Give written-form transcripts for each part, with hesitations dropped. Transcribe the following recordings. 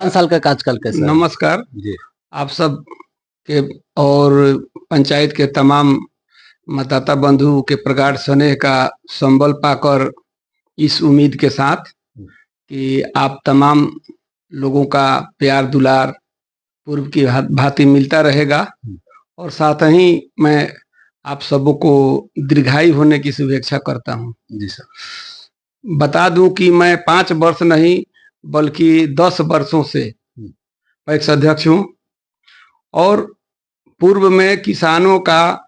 5 साल का कार्यकाल कैसा है? नमस्कार। जी। आप सब के और पंचायत के तमाम मतदाता बंधु के प्रगाढ़ स्नेह का संबल पाकर इस उम्मीद के साथ कि आप तमाम लोगों का प्यार दुलार पूर्व की भांति मिलता रहेगा और साथ ही मैं आप सबों को दीर्घायु होने की शुभेच्छा करता हूं। जी सर। बता दूं कि मैं 5 वर्ष नहीं बल्कि 10 वर्षों से पैक्स अध्यक्ष हूं और पूर्व में किसानों का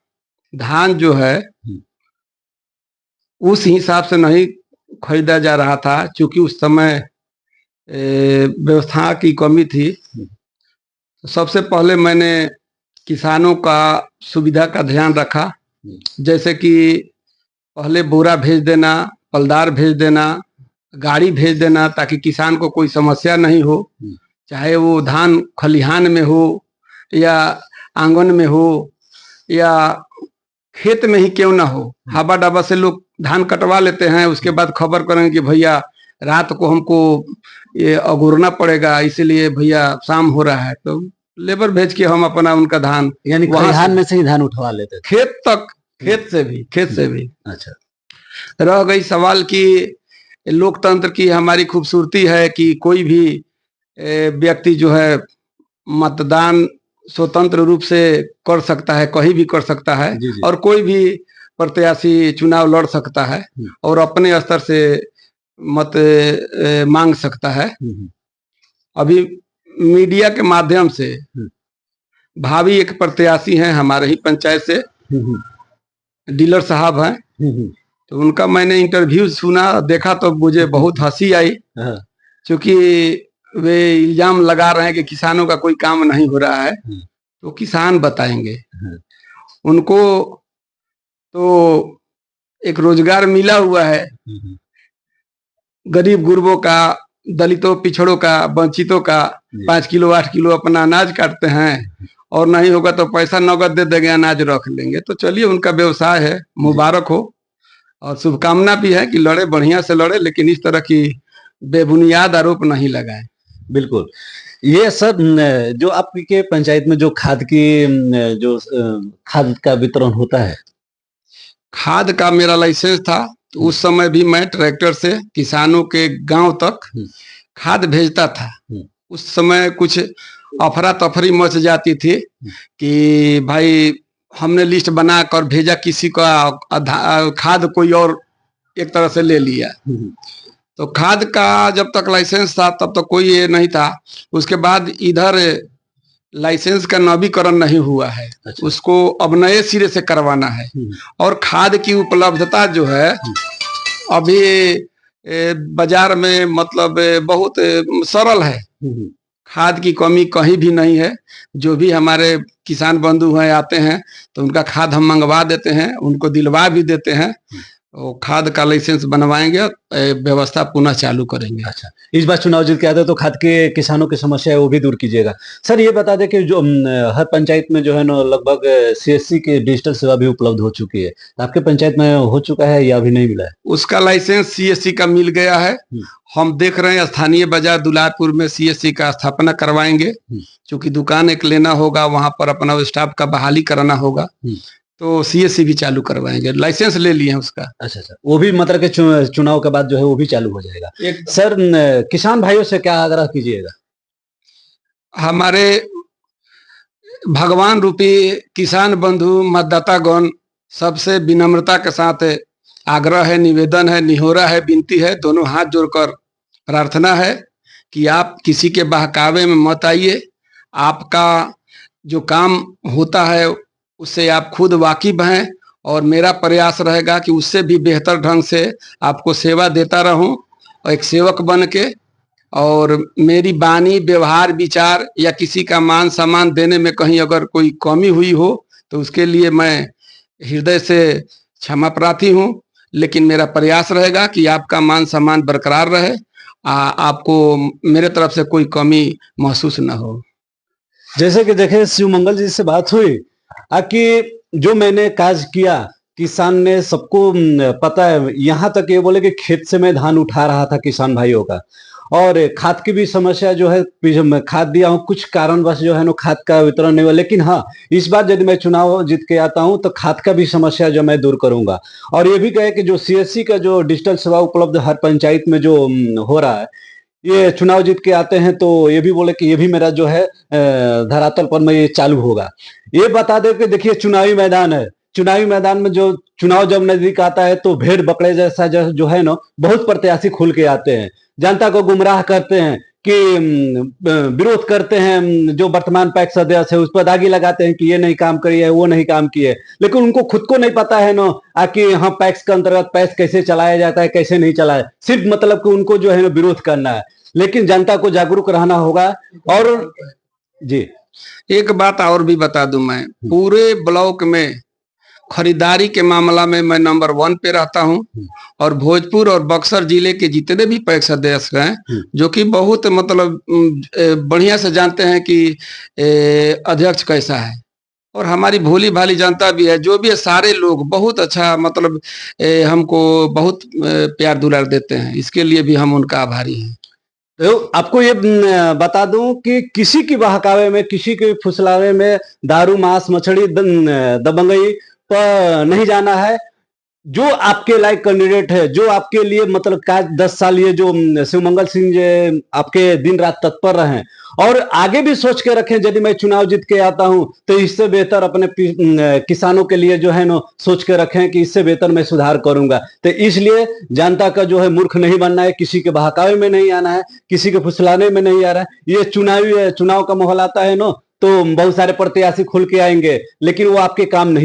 धान जो है उस हिसाब से नहीं खरीदा जा रहा था, क्योंकि उस समय व्यवस्था की कमी थी। सबसे पहले मैंने किसानों का सुविधा का ध्यान रखा, जैसे कि पहले बोरा भेज देना, पलदार भेज देना, गाड़ी भेज देना, ताकि किसान को कोई समस्या नहीं हो, चाहे वो धान खलिहान में हो या आंगन में हो या खेत में ही क्यों ना हो। हवा डाबा से लोग धान कटवा लेते हैं, उसके बाद खबर करेंगे कि भैया रात को हमको ये अगोरना पड़ेगा, इसीलिए भैया शाम हो रहा है, तो लेबर भेज के हम अपना उनका धान यानी खलिहान में से ही धान उठवा लेते थे? खेत तक, खेत से भी। अच्छा। रह गई सवाल कि लोकतंत्र की हमारी खूबसूरती है कि कोई भी व्यक्ति जो है मतदान स्वतंत्र रूप से कर सकता है, कहीं भी कर सकता है। जी जी। और कोई भी प्रत्याशी चुनाव लड़ सकता है और अपने स्तर से मत मांग सकता है। अभी मीडिया के माध्यम से भावी एक प्रत्याशी हैं हमारे ही पंचायत से, डीलर साहब हैं, तो उनका मैंने इंटरव्यू सुना, देखा तो मुझे बहुत हंसी आई, क्योंकि वे इल्जाम लगा रहे हैं कि किसानों का कोई काम नहीं हो रहा है। तो किसान बताएंगे उनको, तो एक रोजगार मिला हुआ है गरीब गुरबों का, दलितों पिछड़ों का, वंचितों का। 5 किलो 8 किलो अपना अनाज काटते हैं और नहीं होगा तो पैसा नगद दे देंगे, अनाज रख लेंगे। तो चलिए, उनका व्यवसाय है, मुबारक हो और शुभकामना भी है कि लड़े, बढ़िया से लड़े, लेकिन इस तरह की बेबुनियाद आरोप नहीं लगाएं। बिल्कुल। ये सर, जो आपके पंचायत में जो खाद का वितरण होता है, खाद का मेरा लाइसेंस था, तो उस समय भी मैं ट्रैक्टर से किसानों के गांव तक खाद भेजता था। उस समय कुछ अफरा तफरी मच जाती थी कि भाई हमने लिस्ट बनाकर भेजा, किसी का खाद कोई और एक तरह से ले लिया। तो खाद का जब तक लाइसेंस था तब तक कोई ये नहीं था। उसके बाद इधर लाइसेंस का नवीकरण नहीं हुआ है। अच्छा। उसको अब नए सिरे से करवाना है। और खाद की उपलब्धता जो है अभी बाजार में मतलब बहुत सरल है, खाद की कमी कहीं भी नहीं है। जो भी हमारे किसान बंधु हैं आते हैं तो उनका खाद हम मंगवा देते हैं, उनको दिलवा भी देते हैं। और खाद का लाइसेंस बनवाएंगे, व्यवस्था पुनः चालू करेंगे। अच्छा, इस बार चुनाव जीत के आते तो खाद के किसानों की समस्या है वो भी दूर कीजिएगा। सर ये बता दें कि जो हर पंचायत में जो है ना लगभग सीएससी की डिजिटल सेवा भी उपलब्ध हो चुकी है, आपके पंचायत में हो चुका है या अभी नहीं मिला है? उसका लाइसेंस सीएससी का मिल गया है। हम देख रहे हैं स्थानीय बाजार दुलारपुर में सीएससी का स्थापना करवाएंगे, क्योंकि दुकान एक लेना होगा, वहां पर अपना स्टाफ का बहाली कराना होगा, तो सीएससी भी चालू करवाएंगे। लाइसेंस ले लिए हैं उसका। अच्छा, वो भी मतलब के चुनाव के बाद जो है वो भी चालू हो जाएगा। सर, किसान भाइयों से क्या आग्रह कीजिएगा? हमारे भगवान रूपी किसान बंधु मतदातागण सबसे विनम्रता के साथ आग्रह है, निवेदन है, निहोरा है, विनती है, दोनों हाथ जोड़कर प्रार्थना है कि आप किसी के बहकावे में मत आइए। आपका जो काम होता है उससे आप खुद वाकिफ हैं और मेरा प्रयास रहेगा कि उससे भी बेहतर ढंग से आपको सेवा देता रहूं, एक सेवक बन के। और मेरी वाणी, व्यवहार, विचार या किसी का मान सम्मान देने में कहीं अगर कोई कमी हुई हो तो उसके लिए मैं हृदय से क्षमा प्रार्थी हूं, लेकिन मेरा प्रयास रहेगा कि आपका मान सम्मान बरकरार रहे, आपको मेरे तरफ से कोई कमी महसूस न हो। जैसे कि देखे शिवमंगल जी से बात हुई कि जो मैंने काज किया किसान ने सबको पता है, यहाँ तक ये बोले कि खेत से मैं धान उठा रहा था किसान भाइयों का, और खाद की भी समस्या जो है, मैं खाद दिया हूँ, कुछ कारणवश जो है ना खाद का वितरण नहीं हुआ, लेकिन हाँ, इस बार यदि मैं चुनाव जीत के आता हूँ तो खाद का भी समस्या जो मैं दूर करूंगा। और ये भी कहे कि जो सीएससी का जो डिजिटल सेवा उपलब्ध हर पंचायत में जो हो रहा है, ये चुनाव जीत के आते हैं तो ये भी बोले कि ये भी मेरा जो है धरातल पर में ये चालू होगा। ये बता दे कि देखिए चुनावी मैदान है, चुनावी मैदान में जो चुनाव जब नजदीक आता है तो भेड़ बकरे जैसा जो है ना, बहुत प्रत्याशी खुल के आते हैं, जनता को गुमराह करते हैं कि विरोध करते हैं, जो वर्तमान पैक्स अध्यक्ष है उस पर दागी लगाते हैं कि ये नहीं काम करिए, वो नहीं काम किए, लेकिन उनको खुद को नहीं पता है ना कि हाँ पैक्स के अंतर्गत पैक्स कैसे चलाया जाता है, कैसे नहीं चलाया, सिर्फ मतलब कि उनको जो है ना विरोध करना है। लेकिन जनता को जागरूक रहना होगा। और जी, एक बात और भी बता दूं, मैं पूरे ब्लॉक में खरीदारी के मामला में मैं नंबर 1 पे रहता हूं, और भोजपुर और बक्सर जिले के जितने भी पैक्स अध्यक्ष हैं, जो कि बहुत मतलब बढ़िया से जानते हैं कि अध्यक्ष कैसा है, और हमारी भोली भाली जनता भी है, जो भी है, सारे लोग बहुत अच्छा मतलब हमको बहुत प्यार दुलार देते हैं। इसके लिए भी हम उनका आभारी हैं। तो आपको ये बता दूं कि किसी की बहकावे में, किसी के फुसलावे में, दारू मांस मछली दबंगई पर नहीं जाना है। जो आपके लायक कैंडिडेट है, जो आपके लिए मतलब का 10 साल ये जो शिवमंगल सिंह जी आपके दिन रात तत्पर रहे, और आगे भी सोच के रखें यदि मैं चुनाव जीत के आता हूं तो इससे बेहतर अपने किसानों के लिए जो है ना सोच के रखें कि इससे बेहतर मैं सुधार करूंगा। तो इसलिए जनता का जो है मूर्ख नहीं बनना है, किसी के बहकावे में नहीं आना है, किसी के फुसलाने में नहीं आ रहा है। ये चुनाव का माहौल आता है ना तो बहुत सारे प्रत्याशी खुल के आएंगे, लेकिन वो आपके काम नहीं